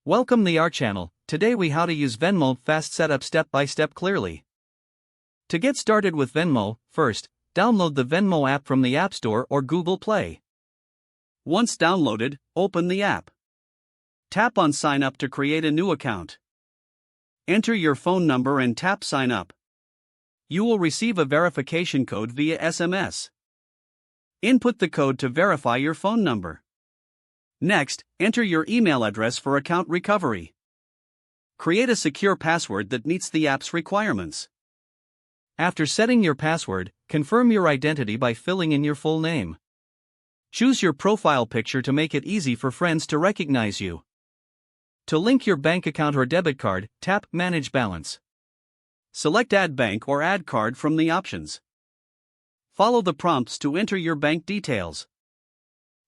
Welcome to our channel. Today we how to use Venmo fast setup step by step clearly. To get started with Venmo, first, download the Venmo app from the App Store or Google Play. Once downloaded, open the app. Tap on Sign Up to create a new account. Enter your phone number and tap Sign Up. You will receive a verification code via SMS. Input the code to verify your phone number. Next, enter your email address for account recovery. Create a secure password that meets the app's requirements. After setting your password, confirm your identity by filling in your full name. Choose your profile picture to make it easy for friends to recognize you. To link your bank account or debit card, tap Manage Balance. Select Add Bank or Add Card from the options. Follow the prompts to enter your bank details.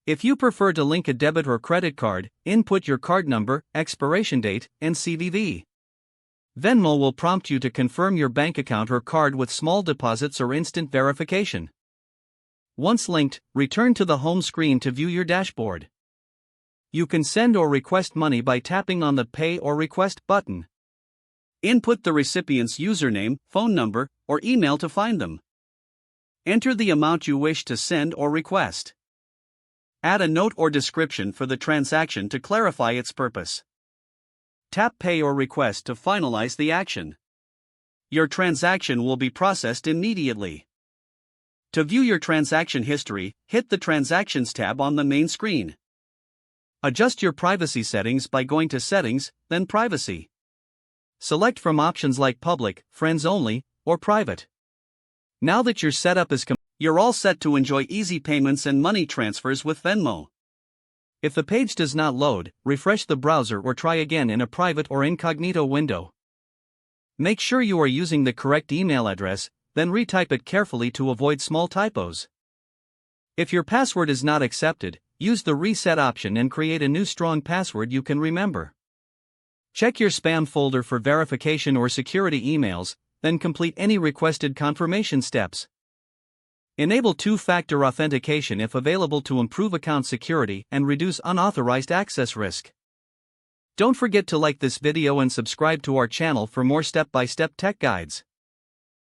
If you prefer to link a debit or credit card, input your card number, expiration date, and CVV. Venmo will prompt you to confirm your bank account or card with small deposits or instant verification. Once linked, return to the home screen to view your dashboard. You can send or request money by tapping on the Pay or Request button. Input the recipient's username, phone number, or email to find them. Enter the amount you wish to send or request. Add a note or description for the transaction to clarify its purpose. Tap Pay or Request to finalize the action. Your transaction will be processed immediately. To view your transaction history, hit the Transactions tab on the main screen. Adjust your privacy settings by going to Settings, then Privacy. Select from options like Public, Friends Only, or Private. Now that your setup is complete, you're all set to enjoy easy payments and money transfers with Venmo. If the page does not load, refresh the browser or try again in a private or incognito window. Make sure you are using the correct email address, then retype it carefully to avoid small typos. If your password is not accepted, use the Reset option and create a new strong password you can remember. Check your spam folder for verification or security emails, then complete any requested confirmation steps. Enable two-factor authentication if available to improve account security and reduce unauthorized access risk. Don't forget to like this video and subscribe to our channel for more step-by-step tech guides.